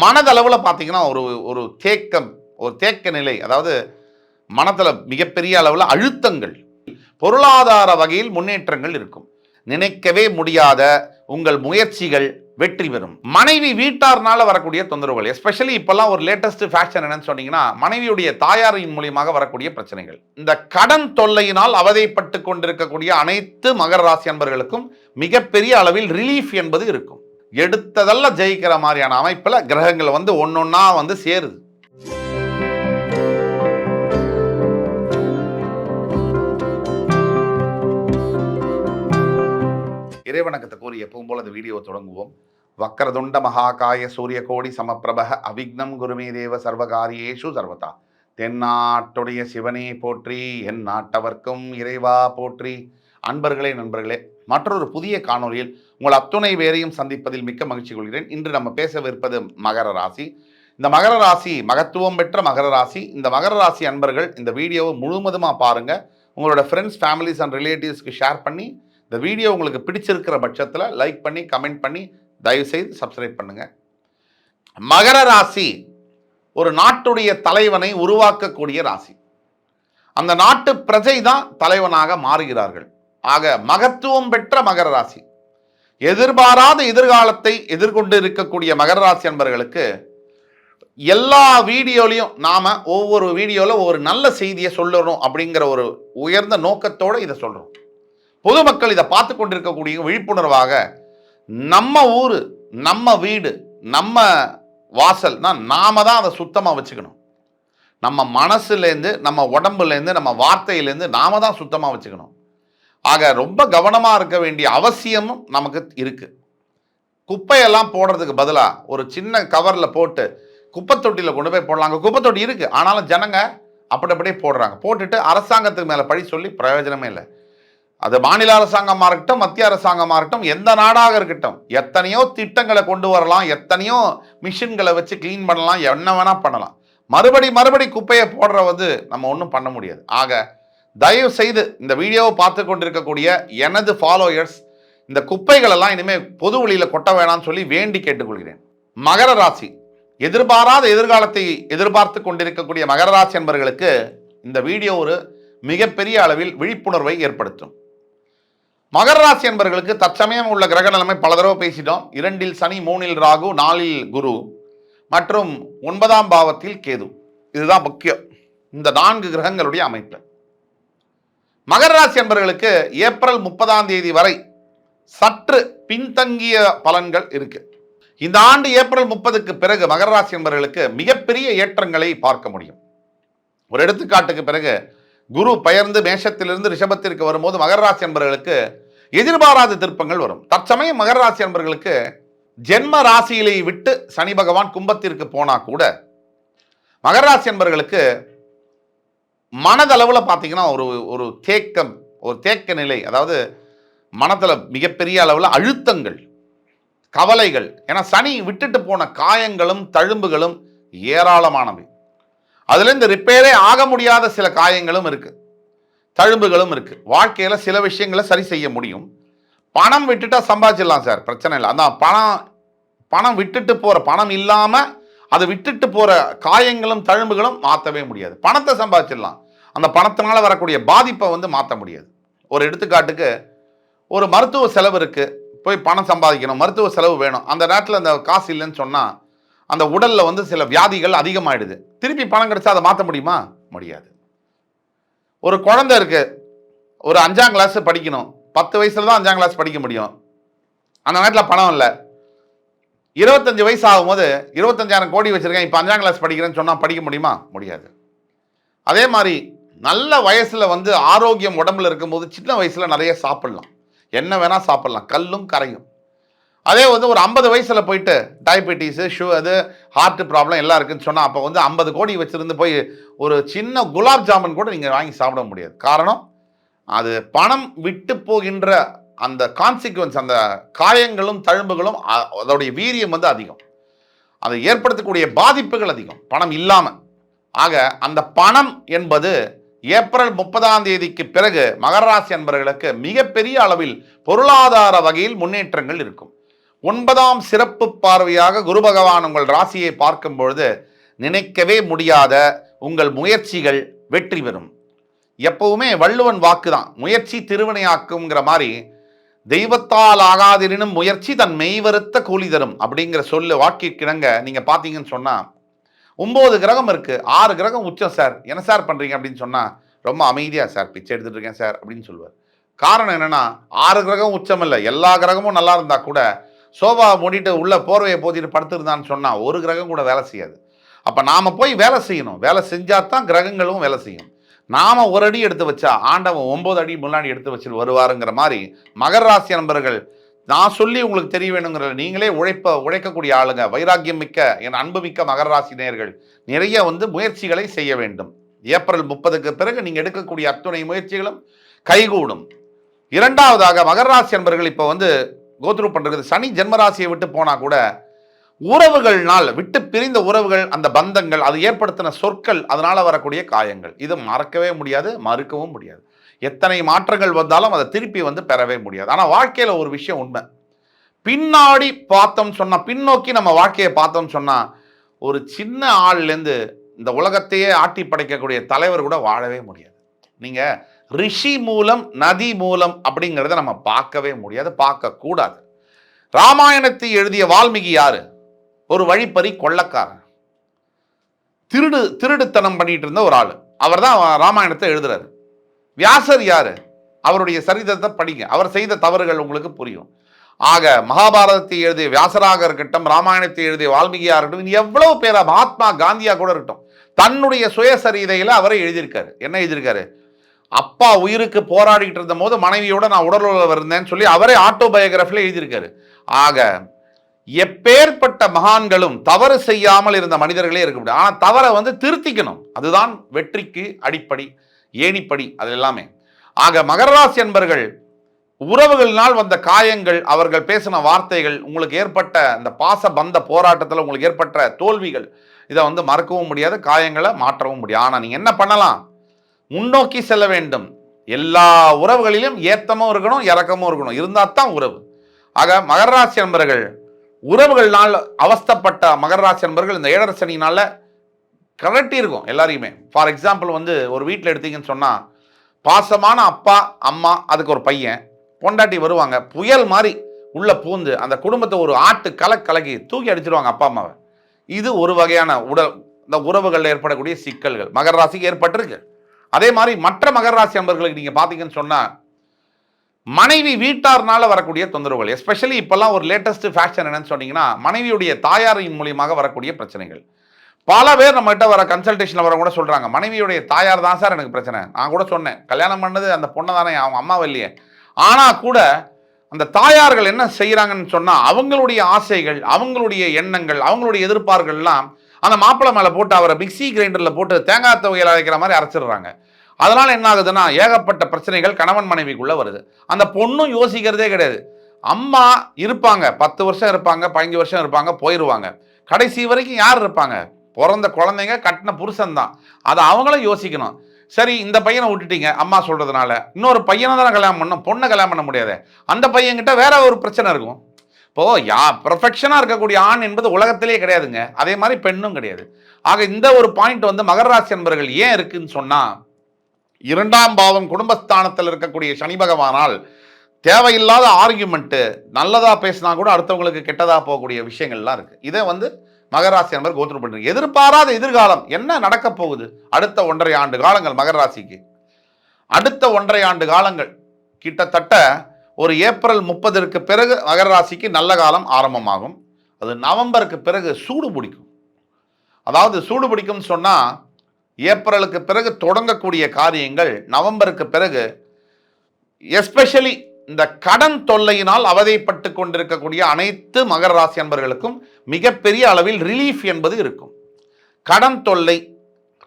மனதளவில் பார்த்தீங்கன்னா ஒரு ஒரு தேக்கம், ஒரு தேக்க நிலை, அதாவது மனதில் மிகப்பெரிய அளவில் அழுத்தங்கள், பொருளாதார வகையில் முன்னேற்றங்கள் இருக்கும். நினைக்கவே முடியாத உங்கள் முயற்சிகள் வெற்றி பெறும். மனைவி வீட்டார்னால வரக்கூடிய தொந்தரவுகள், எஸ்பெஷலி இப்பெல்லாம் ஒரு லேட்டஸ்ட் ஃபேஷன் என்னன்னு சொன்னீங்கன்னா, மனைவியுடைய தாயாரின் மூலியமாக வரக்கூடிய பிரச்சனைகள். இந்த கடன் தொல்லையினால் அவதைப்பட்டு கொண்டிருக்கக்கூடிய அனைத்து மகர ராசி அன்பர்களுக்கும் மிகப்பெரிய அளவில் ரிலீஃப் என்பது இருக்கும். எடுத்ததெல்லாம் ஜெயிக்கிற மாதிரியான அமைப்பில் கிரகங்கள் வந்து ஒன்னொன்னா வந்து சேருது. இறைவணக்கத்தை கூறி எப்பவும் போல அந்த வீடியோ தொடங்குவோம். வக்கரதுண்ட மகாகாய சூரிய கோடி சமப்பிரபக அவிக்னம் குருமே தேவ சர்வகாரியேஷு சர்வதா. தென்னாட்டுடைய சிவனே போற்றி, என் நாட்டவர்க்கும் இறைவா போற்றி. அன்பர்களே, நண்பர்களே, மற்றொரு புதிய காணொலியில் உங்கள் அத்துணை பேரையும் சந்திப்பதில் மிக்க மகிழ்ச்சி கொள்கிறேன். இன்று நம்ம பேசவிருப்பது மகர ராசி. இந்த மகர ராசி மகத்துவம் பெற்ற மகர ராசி. இந்த மகர ராசி அன்பர்கள் இந்த வீடியோவை முழுவதுமாக பாருங்க. உங்களோட ஃப்ரெண்ட்ஸ், ஃபேமிலிஸ் அண்ட் ரிலேட்டிவ்ஸ்க்கு ஷேர் பண்ணி, இந்த வீடியோ உங்களுக்கு பிடிச்சிருக்கிற பட்சத்தில் லைக் பண்ணி கமெண்ட் பண்ணி தயவுசெய்து சப்ஸ்கிரைப் பண்ணுங்க. மகர ராசி ஒரு நாட்டுடைய தலைவனை உருவாக்கக்கூடிய ராசி. அந்த நாட்டு பிரஜை தான் தலைவனாக மாறுகிறார்கள். ஆக மகத்துவம் பெற்ற மகர ராசி, எதிர்பாராத எதிர்காலத்தை எதிர்கொண்டு இருக்கக்கூடிய மகர ராசி அன்பர்களுக்கு எல்லா வீடியோலையும் நாம ஒவ்வொரு வீடியோவில் ஒரு நல்ல செய்தியை சொல்லணும் அப்படிங்கிற ஒரு உயர்ந்த நோக்கத்தோடு இதை சொல்றோம். பொதுமக்கள் இதை பார்த்து கொண்டிருக்கக்கூடிய விழிப்புணர்வாக, நம்ம ஊர், நம்ம வீடு, நம்ம வாசல்னா நாம தான் அதை சுத்தமாக வச்சுக்கணும். நம்ம மனசுலேருந்து, நம்ம உடம்புலேருந்து, நம்ம வார்த்தையிலேருந்து நாம தான் சுத்தமாக வச்சுக்கணும். ஆக ரொம்ப கவனமாக இருக்க வேண்டிய அவசியமும் நமக்கு இருக்கு. குப்பையெல்லாம் போடுறதுக்கு பதிலாக ஒரு சின்ன கவரில் போட்டு குப்பை தொட்டியில் கொண்டு போய் போடலாங்க. குப்பை தொட்டி இருக்கு, ஆனாலும் ஜனங்க அப்படியே போடுறாங்க. போட்டுட்டு அரசாங்கத்துக்கு மேலே பழி சொல்லி பிரயோஜனமே இல்லை. அது மாநில அரசாங்கமாக இருக்கட்டும், மத்திய அரசாங்கமாக இருக்கட்டும், எந்த நாடாக இருக்கட்டும், எத்தனையோ திட்டங்களை கொண்டு வரலாம், எத்தனையோ மிஷின்களை வச்சு கிளீன் பண்ணலாம், என்ன வேணா பண்ணலாம். மறுபடி குப்பையை போடுற நம்ம ஒன்றும் பண்ண முடியாது. ஆக தயவு செய்து இந்த வீடியோவை பார்த்து கொண்டிருக்கக்கூடிய எனது ஃபாலோயர்ஸ், இந்த குப்பைகள் எல்லாம் இனிமேல் பொது வழியில் கொட்ட வேணாம்னு சொல்லி வேண்டி கேட்டுக்கொள்கிறேன். மகர ராசி எதிர்பாராத எதிர்காலத்தை எதிர்பார்த்து கொண்டிருக்கக்கூடிய மகர ராசி என்பவர்களுக்கு இந்த வீடியோ ஒரு மிகப்பெரிய அளவில் விழிப்புணர்வை ஏற்படுத்தும். மகர ராசி என்பவர்களுக்கு தற்சமயம் உள்ள கிரக நிலைமை பல தடவை பேசிட்டோம். 2இல் சனி, 3இல் ராகு, 4இல் குரு மற்றும் 9ஆம் பாவத்தில் கேது. இதுதான் முக்கியம், இந்த 4 கிரகங்களுடைய அமைப்பு. மகர ராசி என்பவர்களுக்கு ஏப்ரல் 30ஆம் தேதி வரை சற்று பின்தங்கிய பலன்கள் இருக்கு. இந்த ஆண்டு ஏப்ரல் 30க்கு பிறகு மகர ராசி என்பவர்களுக்கு மிகப்பெரிய ஏற்றங்களை பார்க்க முடியும். ஒரு எடுத்துக்காட்டுக்கு பிறகு குரு பெயர்ந்து மேஷத்திலிருந்து ரிஷபத்திற்கு வரும்போது மகர ராசி என்பவர்களுக்கு எதிர்பாராத திருப்பங்கள் வரும். தற்சமயம் மகர ராசி என்பவர்களுக்கு ஜென்ம ராசியிலே விட்டு சனி பகவான் கும்பத்திற்கு போனா கூட மகர ராசி என்பவர்களுக்கு மனதளவில் பார்த்தீங்கன்னா ஒரு ஒரு தேக்கம், ஒரு தேக்க நிலை, அதாவது மனதில் மிகப்பெரிய அளவில் அழுத்தங்கள், கவலைகள். ஏன்னா சனி விட்டுட்டு போன காயங்களும் தழும்புகளும் ஏராளமானவை. அதுல இந்த ரிப்பேரே ஆக முடியாத சில காயங்களும் இருக்கு, தழும்புகளும் இருக்கு. வாழ்க்கையில சில விஷயங்களை சரி செய்ய முடியும். பணம் விட்டுட்டா சம்பாதிச்சிடலாம் சார், பிரச்சனை இல்லை. அதான் பணம் விட்டுட்டு போற, பணம் இல்லாம அதை விட்டுட்டு போற காயங்களும் தழும்புகளும் மாற்றவே முடியாது. பணத்தை சம்பாதிச்சிடலாம், அந்த பணத்தினால வரக்கூடிய பாதிப்பை மாற்ற முடியாது. ஒரு எடுத்துக்காட்டுக்கு, ஒரு மருத்துவ செலவு இருக்கு, போய் பணம் சம்பாதிக்கணும், மருத்துவ செலவு வேணும். அந்த நேரத்தில் அந்த காசு இல்லைன்னு சொன்னா அந்த உடல்ல சில வியாதிகள் அதிகமாயிடுது. திருப்பி பணம் கிடைச்சா அதை மாற்ற முடியுமா? முடியாது. ஒரு குழந்தை இருக்கு, ஒரு 5ஆம் கிளாஸ் படிக்கணும், 10 வயசுல தான் 5ஆம் கிளாஸ் படிக்க முடியும். அந்த நேரத்தில் பணம் இல்லை. 25 வயசு ஆகும்போது 25,000 கோடி வச்சிருக்கேன், இப்போ 5ஆம் கிளாஸ் படிக்கிறேன்னு சொன்னா படிக்க முடியுமா? முடியாது. அதே மாதிரி நல்ல வயசுல ஆரோக்கியம் உடம்புல இருக்கும்போது சின்ன வயசுல நிறைய சாப்பிடலாம், என்ன வேணா சாப்பிடலாம், கல்லும் கரையும். அதே ஒரு 50 வயசுல போயிட்டு டயபெட்டிஸ், அது ஹார்ட் ப்ராப்ளம் எல்லாம் இருக்குன்னு சொன்னா அப்போ 50 கோடி வச்சிருந்து போய் ஒரு சின்ன குலாப் ஜாமுன் கூட நீங்க வாங்கி சாப்பிட முடியாது. காரணம், அது பணம் விட்டு போகின்ற அந்த கான்சிக்வன்ஸ், அந்த காயங்களும் தழும்புகளும் அதோடைய வீரியம் அதிகம், அதை ஏற்படுத்தக்கூடிய பாதிப்புகள் அதிகம் பணம் இல்லாம. ஆக அந்த பணம் என்பது ஏப்ரல் 30ஆம் தேதிக்கு பிறகு மகர ராசி அன்பர்களுக்கு மிகப்பெரிய அளவில் பொருளாதார வகையில் முன்னேற்றங்கள் இருக்கும். 9ஆம் சிறப்பு பார்வையாக குரு பகவான் உங்கள் ராசியை பார்க்கும் பொழுது நினைக்கவே முடியாத உங்கள் முயற்சிகள் வெற்றி பெறும். எப்பவுமே வள்ளுவன் வாக்கு தான், முயற்சி திருவினையாக்குங்கிற மாதிரி, தெய்வத்தால் ஆகாதினும் முயற்சி தன் மெய்வருத்த கூலி தரும் அப்படிங்கிற சொல்லு வாக்கிற்கிணங்க நீங்க பார்த்தீங்கன்னு சொன்னா 9 கிரகம் இருக்கு, 6 கிரகம் உச்சம் சார், என்ன சார் பண்றீங்க அப்படின்னு சொன்னா ரொம்ப அமைதியா சார் பிச்சை எடுத்துட்டு இருக்கேன் சார் அப்படின்னு சொல்லுவார். காரணம் என்னன்னா 6 கிரகம் உச்சம் இல்லை, எல்லா கிரகமும் நல்லா இருந்தா கூட சோபா மூடிட்டு உள்ள போர்வையை போத்திட்டு படுத்துருந்தான்னு சொன்னா ஒரு கிரகம் கூட வேலை செய்யாது. அப்ப நாம போய் வேலை செய்யணும், வேலை செஞ்சா தான் கிரகங்களும் வேலை செய்யும். நாம ஒரு அடி எடுத்து வச்சா ஆண்டவன் 9 அடி முன்னாடி எடுத்து வச்சுட்டு வருவாருங்கிற மாதிரி மகர ராசி நண்பர்கள், நான் சொல்லி உங்களுக்கு தெரிய வேணுங்கிற, நீங்களே உழைக்கக்கூடிய ஆளுங்க, வைராக்கியம் மிக்க என் அன்பு மிக்க மகர ராசி நேயர்கள் நிறைய முயற்சிகளை செய்ய வேண்டும். ஏப்ரல் 30க்கு பிறகு நீங்க எடுக்கக்கூடிய அத்துணை முயற்சிகளும் கைகூடும். இரண்டாவதாக மகர ராசி நண்பர்கள் இப்போ கோத்ரூ பண்றது, சனி ஜென்மராசியை விட்டு போனா கூட உறவுகள்னால் விட்டு பிரிந்த உறவுகள், அந்த பந்தங்கள், அது ஏற்படுத்தின சொற்கள், அதனால வரக்கூடிய காயங்கள், இது மறக்கவே முடியாது, மறுக்கவும் முடியாது. எத்தனை மாற்றங்கள் வந்தாலும் அதை திருப்பி பெறவே முடியாது. ஆனால் வாழ்க்கையில் ஒரு விஷயம் உண்மை, பின்னாடி பார்த்தோம் சொன்னா, பின்னோக்கி நம்ம வாழ்க்கையை பார்த்தோம் சொன்னா, ஒரு சின்ன ஆள்லேருந்து இந்த உலகத்தையே ஆட்டி படைக்கக்கூடிய தலைவர் கூட வாழவே முடியாது. நீங்க ரிஷி மூலம் நதி மூலம் அப்படிங்கிறத நம்ம பார்க்கவே முடியாது, பார்க்க கூடாது. ராமாயணத்தை எழுதிய வால்மீகி யாரு? ஒரு வழிப்பறி கொள்ளக்காரன், திருடுத்தனம் பண்ணிட்டு இருந்த ஒரு ஆள், அவர் தான் ராமாயணத்தை எழுதுறாரு. வியாசர் யாரு? அவருடைய சரித்திரத்தை படிங்க, அவர் செய்த தவறுகள் உங்களுக்கு புரியும். ஆக மகாபாரதத்தை எழுதிய வியாசராக இருக்கட்டும், ராமாயணத்தை எழுதிய வால்மீகியா இருக்கட்டும், எவ்வளவு பேரா, மகாத்மா காந்தியா கூட இருக்கட்டும், தன்னுடைய சுயசரிதையில அவரை எழுதியிருக்காரு. என்ன எழுதியிருக்காரு? அப்பா உயிருக்கு போராடிட்டு இருந்த போது மனைவியோட நான் உடலுறவு இருந்தேன்னு சொல்லி அவரே ஆட்டோபயோகிராஃபில எழுதியிருக்காரு. ஆக எப்பேற்பட்ட மகான்களும் தவறு செய்யாமல் இருந்த மனிதர்களே இருக்க முடியும். ஆனால் தவறை திருத்திக்கணும், அதுதான் வெற்றிக்கு அடிப்படை, ஏணிப்படி, அது எல்லாமே. ஆக மகர ராசி என்பர்கள் உறவுகளினால் வந்த காயங்கள், அவர்கள் பேசின வார்த்தைகள், உங்களுக்கு ஏற்பட்ட இந்த பாச பந்த போராட்டத்தில் உங்களுக்கு ஏற்பட்ட தோல்விகள், இதை மறக்கவும் முடியாது, காயங்களை மாற்றவும் முடியாது. ஆனால் நீங்கள் என்ன பண்ணலாம்? முன்னோக்கி செல்ல வேண்டும். எல்லா உறவுகளிலும் ஏத்தமும் இருக்கணும், இறக்கமும் இருக்கணும், இருந்தால் தான் உறவு. ஆக மகர ராசி என்பர்கள் உறவுகள்னால் அவஸ்தப்பட்ட மகர ராசி என்பர்கள் இந்த 7.5 சனினால கரட்டி இருக்கும் எல்லாரையுமே. ஃபார் எக்ஸாம்பிள் ஒரு வீட்டில் எடுத்தீங்கன்னு சொன்னால், பாசமான அப்பா அம்மா, அதுக்கு ஒரு பையன் பொண்டாட்டி வருவாங்க, புயல் மாதிரி உள்ள பூந்து அந்த குடும்பத்தை ஒரு ஆட்டு கலக்கி தூக்கி அடிச்சிருவாங்க அப்பா அம்மாவை. இது ஒரு வகையான இந்த உறவுகளில் ஏற்படக்கூடிய சிக்கல்கள் மகர ராசிக்கு ஏற்பட்டிருக்கு. அதே மாதிரி மற்ற மகர ராசி நண்பர்களுக்கு நீங்க பாத்தீங்கன்னு சொன்னா, மனைவி வீட்டார்னால வரக்கூடிய தொந்தரவுகள், எஸ்பெஷலி இப்பெல்லாம் ஒரு லேட்டஸ்ட் ஃபேஷன் என்னன்னு சொன்னீங்கன்னா, மனைவியுடைய தாயாரின் மூலியமாக வரக்கூடிய பிரச்சனைகள். பல பேர் நம்ம கிட்ட வர கன்சல்டேஷன்ல வர கூட சொல்றாங்க, மனைவியுடைய தாயார் தான் சார் எனக்கு பிரச்சனை. நான் கூட சொன்னேன், கல்யாணம் பண்ணது அந்த பொண்ணை தானே, அவங்க அம்மா இல்லையே. ஆனா கூட அந்த தாயார்கள் என்ன செய்யறாங்கன்னு சொன்னா, அவங்களுடைய ஆசைகள், அவங்களுடைய எண்ணங்கள், அவங்களுடைய எதிர்பார்ப்புகள்லாம் அந்த மாப்பிள்ளை மேலே போட்டு அவரை மிக்சி கிரைண்டரில் போட்டு தேங்காய் துவையல் அரைக்கிற மாதிரி அரைச்சிடுறாங்க. அதனால் என்ன ஆகுதுன்னா, ஏகப்பட்ட பிரச்சனைகள் கணவன் மனைவிக்குள்ளே வருது. அந்த பொண்ணும் யோசிக்கிறதே கிடையாது. அம்மா இருப்பாங்க, 10 வருஷம் இருப்பாங்க, 15 வருஷம் இருப்பாங்க, போயிடுவாங்க. கடைசி வரைக்கும் யார் இருப்பாங்க? பிறந்த குழந்தைங்க, கட்டின புருஷன் தான். அதை அவங்களும் யோசிக்கணும். சரி, இந்த பையனை விட்டுட்டீங்க அம்மா சொல்கிறதுனால, இன்னொரு பையனை தானே கல்யாணம் பண்ணணும், பொண்ணை கல்யாணம் பண்ண முடியாது. அந்த பையன்கிட்ட வேற ஒரு பிரச்சனை இருக்கும். இப்போது பெர்ஃபெக்ஷனாக இருக்கக்கூடிய ஆண் என்பது உலகத்திலே கிடையாதுங்க, அதே மாதிரி பெண்ணும் கிடையாது. ஆக இந்த ஒரு பாயிண்ட் மகர ராசி என்பர்கள் ஏன் இருக்குன்னு சொன்னால், 2ஆம் பாவம் குடும்பஸ்தானத்தில் இருக்கக்கூடிய சனி பகவானால் தேவையில்லாத ஆர்கியூமெண்ட்டு, நல்லதாக பேசினா கூட அடுத்தவங்களுக்கு கெட்டதாக போகக்கூடிய விஷயங்கள்லாம் இருக்குது. இதை மகர ராசி என்பர் கோத்ரூ பண்ணுறீங்க. எதிர்பாராத எதிர்காலம் என்ன நடக்க போகுது அடுத்த 1.5 ஆண்டு காலங்கள் மகர ராசிக்கு. அடுத்த 1.5 ஆண்டு காலங்கள் கிட்டத்தட்ட ஒரு ஏப்ரல் 30ற்கு பிறகு மகர ராசிக்கு நல்ல காலம் ஆரம்பமாகும். அது நவம்பருக்கு பிறகு சூடு பிடிக்கும். அதாவது சூடு பிடிக்கும்னு சொன்னால், ஏப்ரலுக்கு பிறகு தொடங்கக்கூடிய காரியங்கள் நவம்பருக்கு பிறகு, எஸ்பெஷலி இந்த கடன் தொல்லையினால் அவதைப்பட்டு கொண்டிருக்கக்கூடிய அனைத்து மகர ராசி அன்பர்களுக்கும் மிகப்பெரிய அளவில் ரிலீஃப் என்பது இருக்கும். கடன் தொல்லை,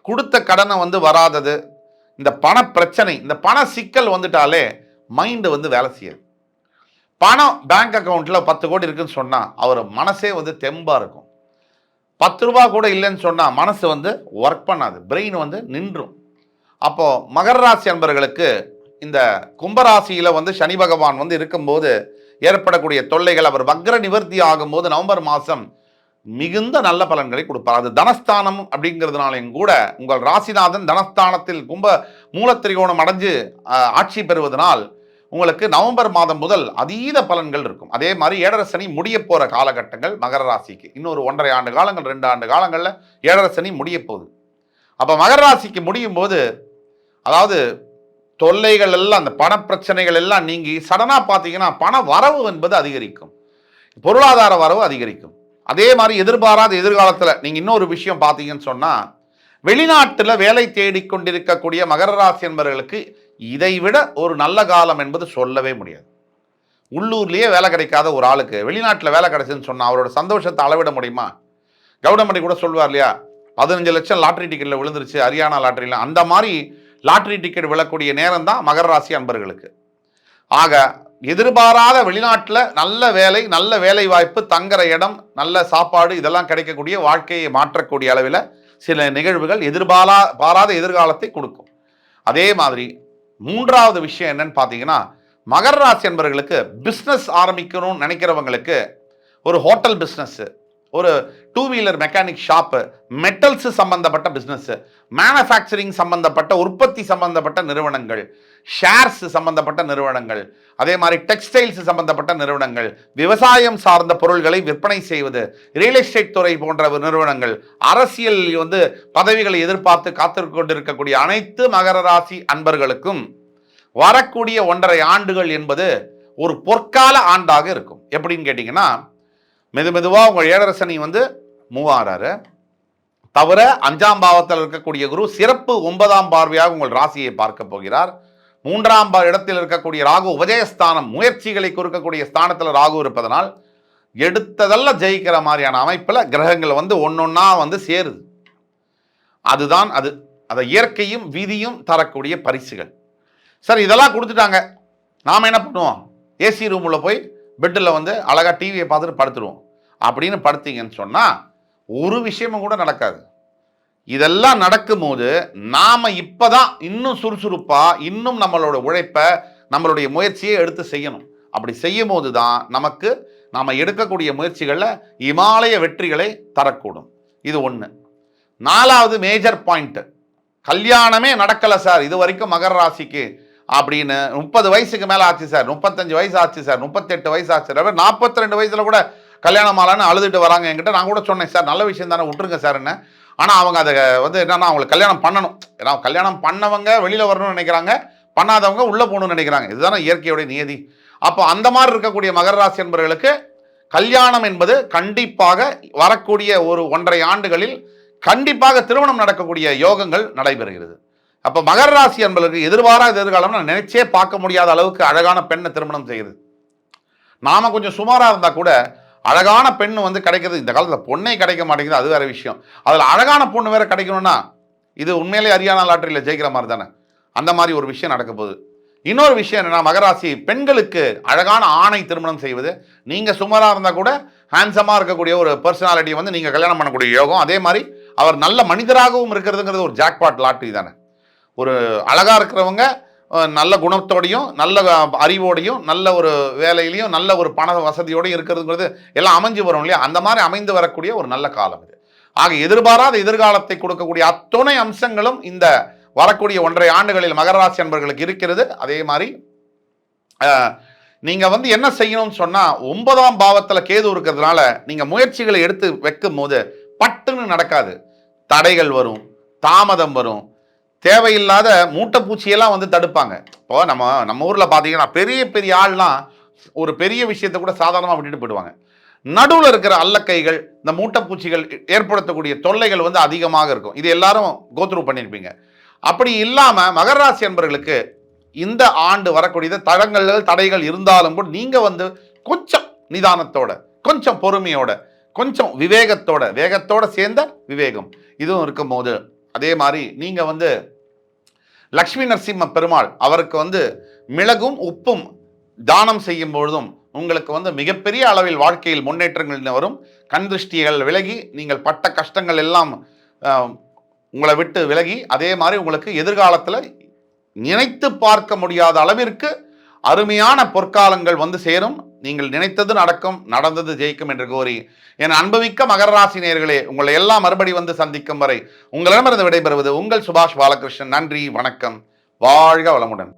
கொடுத்த கடனை வராதது, இந்த பண பிரச்சனை, இந்த பண சிக்கல் வந்துட்டாலே மைண்டு வேலை செய்யாது. பணம் பேங்க் அக்கௌண்ட்ல 10 கோடி இருக்குன்னு சொன்னா அவர் மனசே தெம்பா இருக்கும். 10 ரூபா கூட இல்லைன்னு சொன்னா மனசு ஒர்க் பண்ணாது, பிரெயின் நின்றும். அப்போ மகர ராசி அன்பர்களுக்கு இந்த கும்பராசியில சனி பகவான் இருக்கும்போது ஏற்படக்கூடிய தொல்லைகள் அவர் வக்ர நிவர்த்தி ஆகும்போது நவம்பர் மாதம் மிகுந்த நல்ல பலன்களை கொடுப்பார். அது தனஸ்தானம் அப்படிங்கிறதுனாலையும் கூட உங்கள் ராசிநாதன் தனஸ்தானத்தில் கும்ப மூலத்திரிகோணம் அடைஞ்சு ஆட்சி பெறுவதனால் உங்களுக்கு நவம்பர் மாதம் முதல் அதீத பலன்கள் இருக்கும். அதே மாதிரி ஏழரை சனி முடிய போகிற காலகட்டங்கள் மகர ராசிக்கு இன்னொரு 1.5 ஆண்டு காலங்கள் 2 ஆண்டு காலங்களில் ஏழரை சனி முடிய போகுது. அப்போ மகர ராசிக்கு முடியும் போது அதாவது தொல்லைகள் எல்லாம் அந்த பண பிரச்சனைகள் எல்லாம் நீங்கி சடனாக பார்த்தீங்கன்னா பண வரவு என்பது அதிகரிக்கும், பொருளாதார வரவு அதிகரிக்கும். அதே மாதிரி எதிர்பாராத எதிர்காலத்தில் நீங்கள் இன்னொரு விஷயம் பார்த்தீங்கன்னு சொன்னால் வெளிநாட்டில் வேலை தேடிக்கொண்டிருக்கக்கூடிய மகர ராசி என்பவர்களுக்கு இதைவிட ஒரு நல்ல காலம் என்பது சொல்லவே முடியாது. உள்ளூர்லேயே வேலை கிடைக்காத ஒரு ஆளுக்கு வெளிநாட்டில் வேலை கிடைச்சுன்னு சொன்னால் அவரோட சந்தோஷத்தை அளவிட முடியுமா? கவுடமணி கூட சொல்வார் இல்லையா, 15 லட்சம் லாட்ரி டிக்கெட்டில் விழுந்துருச்சு ஹரியானா லாட்ரியில். அந்த மாதிரி லாட்ரி டிக்கெட் விழக்கூடிய நேரம் தான் மகர ராசி அன்பர்களுக்கு. ஆக எதிர்பாராத வெளிநாட்டில் நல்ல வேலை, நல்ல வேலை வாய்ப்பு, தங்குற இடம், நல்ல சாப்பாடு இதெல்லாம் கிடைக்கக்கூடிய வாழ்க்கையை மாற்றக்கூடிய அளவில் சில நிகழ்வுகள் எதிர்பாராத எதிர்காலத்தை கொடுக்கும். அதே மாதிரி 3வது விஷயம் என்னன்னு பார்த்தீங்கன்னா மகர ராசி என்பவர்களுக்கு பிஸ்னஸ் ஆரம்பிக்கணும்னு நினைக்கிறவங்களுக்கு ஒரு ஹோட்டல் பிஸ்னஸ், ஒரு 2 வீலர் மெக்கானிக் ஷாப்பு, மெட்டல்ஸ் சம்பந்தப்பட்ட பிஸ்னஸ், மேனுஃபேக்சரிங் சம்பந்தப்பட்ட உற்பத்தி சம்பந்தப்பட்ட நிறுவனங்கள், ஷேர்ஸ் சம்பந்தப்பட்ட நிறுவனங்கள், அதே மாதிரி டெக்ஸ்டைல்ஸ் சம்பந்தப்பட்ட நிறுவனங்கள், விவசாயம் சார்ந்த பொருள்களை விற்பனை செய்வது, ரியல் எஸ்டேட் துறை போன்ற நிறுவனங்கள், அரசியல் பதவிகளை எதிர்பார்த்து காத்திருக்க கொண்டிருக்கக்கூடிய அனைத்து மகர ராசி அன்பர்களுக்கும் வரக்கூடிய 1.5 ஆண்டுகள் என்பது ஒரு பொற்கால ஆண்டாக இருக்கும். எப்படின்னு கேட்டீங்கன்னா மெதுவாக உங்கள் ஏழரை சனி மூவ் ஆகிறாரு. தவிர 5ஆம் பாவத்தில் இருக்கக்கூடிய குரு சிறப்பு 9ஆம் பார்வையாக உங்கள் ராசியை பார்க்க போகிறார். 3ஆம் இடத்தில் இருக்கக்கூடிய ராகு உபஜயஸ்தானம், முயற்சிகளை கொடுக்கக்கூடிய ஸ்தானத்தில் ராகு இருப்பதனால் எடுத்ததெல்லாம் ஜெயிக்கிற மாதிரியான அமைப்பில் கிரகங்கள் ஒன்னொன்னா சேருது. அதுதான் அதை இயற்கையும் விதியும் தரக்கூடிய பரிசுகள். சார் இதெல்லாம் கொடுத்துட்டாங்க, நாம் என்ன பண்ணுவோம்? ஏசி ரூமில் போய் பெட்டில் அழகாக டிவியை பார்த்துட்டு படுத்துருவோம் அப்படின்னு படுத்தீங்கன்னு சொன்னால் ஒரு விஷயமும் கூட நடக்காது. இதெல்லாம் நடக்கும்போது நாம் இப்போ தான் இன்னும் சுறுசுறுப்பாக இன்னும் நம்மளோட உழைப்பை நம்மளுடைய முயற்சியை எடுத்து செய்யணும். அப்படி செய்யும் போது தான் நமக்கு நாம் எடுக்கக்கூடிய முயற்சிகளில் இமாலய வெற்றிகளை தரக்கூடும். இது ஒன்று. 4வது மேஜர் பாயிண்ட், கல்யாணமே நடக்கலை சார் இது வரைக்கும் மகர ராசிக்கு அப்படின்னு 30 வயசுக்கு மேலே ஆச்சு சார், 35 வயசு ஆச்சு சார், 38 வயசு ஆச்சு சார், 42 வயசில் கூட கல்யாணம் ஆளான்னு அழுதுட்டு வராங்க என்கிட்ட. நான் கூட சொன்னேன் சார் நல்ல விஷயம் தானே விட்டுருங்க சார் என்ன. ஆனால் அவங்க அதை என்னன்னா அவங்களுக்கு கல்யாணம் பண்ணணும், ஏன்னா கல்யாணம் பண்ணவங்க வெளியில் வரணும்னு நினைக்கிறாங்க, பண்ணாதவங்க உள்ளே போகணும்னு நினைக்கிறாங்க. இதுதானே இயற்கையுடைய நியதி. அப்போ அந்த மாதிரி இருக்கக்கூடிய மகர ராசி என்பவர்களுக்கு கல்யாணம் என்பது கண்டிப்பாக வரக்கூடிய ஒரு 1.5 ஆண்டுகளில் கண்டிப்பாக திருமணம் நடக்கக்கூடிய யோகங்கள் நடைபெறுகிறது. அப்போ மகர ராசி என்பவர்களுக்கு எதிர்பாராத எதிர்காலம் நினைச்சே பார்க்க முடியாத அளவுக்கு அழகான பெண்ணை திருமணம் செய்யுது. நாம கொஞ்சம் சுமாராக இருந்தால் கூட அழகான பெண் கிடைக்கிறது. இந்த காலத்தில் பொண்ணே கிடைக்க மாட்டேங்குது, அது வேற விஷயம். அதில் அழகான பொண்ணு வேற கிடைக்கணும்னா இது உண்மையிலே ஹரியானா லாட்டரியில் ஜெயிக்கிற மாதிரி தானே. அந்த மாதிரி ஒரு விஷயம் நடக்க போகுது. இன்னொரு விஷயம் என்னன்னா மகராசி பெண்களுக்கு அழகான ஆணை திருமணம் செய்வது. நீங்கள் சுமாராக இருந்தால் கூட ஹேண்ட்ஸமாக இருக்கக்கூடிய ஒரு பர்சனாலிட்டியை நீங்கள் கல்யாணம் பண்ணக்கூடிய யோகம். அதே மாதிரி அவர் நல்ல மனிதராகவும் இருக்கிறதுங்கிறது ஒரு ஜாக்பாட் லாட்டரி தானே. ஒரு அழகாக இருக்கிறவங்க நல்ல குணத்தோடையும் நல்ல அறிவோடையும் நல்ல ஒரு வேலையிலையும் நல்ல ஒரு பண வசதியோடையும் இருக்கிறதுங்கிறது எல்லாம் அமைஞ்சு வரும் இல்லையா. அந்த மாதிரி அமைந்து வரக்கூடிய ஒரு நல்ல காலம் இது. ஆக எதிர்பாராத எதிர்காலத்தை கொடுக்கக்கூடிய அத்தனை அம்சங்களும் இந்த வரக்கூடிய 1.5 ஆண்டுகளில் மகர ராசி அன்பர்களுக்கு இருக்கிறது. அதே மாதிரி நீங்க என்ன செய்யணும்னு சொன்னா 9ஆம் பாவத்தில் கேது இருக்கிறதுனால நீங்க முயற்சிகளை எடுத்து வைக்கும் போது பட்டுன்னு நடக்காது. தடைகள் வரும், தாமதம் வரும், தேவையில்லாத மூட்டைப்பூச்சியெல்லாம் தடுப்பாங்க. இப்போ நம்ம ஊரில் பார்த்தீங்கன்னா பெரிய பெரிய ஆள்லாம் ஒரு பெரிய விஷயத்தை கூட சாதாரணமாக விட்டுட்டு போயிடுவாங்க. நடுவில் இருக்கிற அல்லக்கைகள், இந்த மூட்டைப்பூச்சிகள் ஏற்படுத்தக்கூடிய தொல்லைகள் அதிகமாக இருக்கும். இது எல்லாரும் கோத்ரூ பண்ணியிருப்பீங்க. அப்படி இல்லாமல் மகர ராசி என்பவர்களுக்கு இந்த ஆண்டு வரக்கூடிய தடைகள் இருந்தாலும் கூட நீங்கள் கொஞ்சம் நிதானத்தோட, கொஞ்சம் பொறுமையோட, கொஞ்சம் வேகத்தோட சேர்ந்த விவேகம் இதுவும் இருக்கும் போது, அதே மாதிரி நீங்கள் லக்ஷ்மி நரசிம்ம பெருமாள் அவருக்கு மிளகும் உப்பும் தானம் செய்யும் பொழுதும் உங்களுக்கு மிகப்பெரிய அளவில் வாழ்க்கையில் முன்னேற்றங்கள் வரும். கண் திருஷ்டிகள் விலகி நீங்கள் பட்ட கஷ்டங்கள் எல்லாம் உங்களை விட்டு விலகி, அதே மாதிரி உங்களுக்கு எதிர்காலத்தில் நினைத்து பார்க்க முடியாத அளவிற்கு அருமையான பொற்காலங்கள் சேரும். நீங்கள் நினைத்தது நடக்கும், நடந்தது ஜெயிக்கும் என்று கூறி என் அன்புமிக்க மகர ராசி நேயர்களே, உங்களை எல்லாம் மறுபடி வந்து சந்திக்கும் வரை உங்களிடமிருந்து விடைபெறுவது உங்கள் சுபாஷ் பாலகிருஷ்ணன். நன்றி, வணக்கம், வாழ்க வளமுடன்.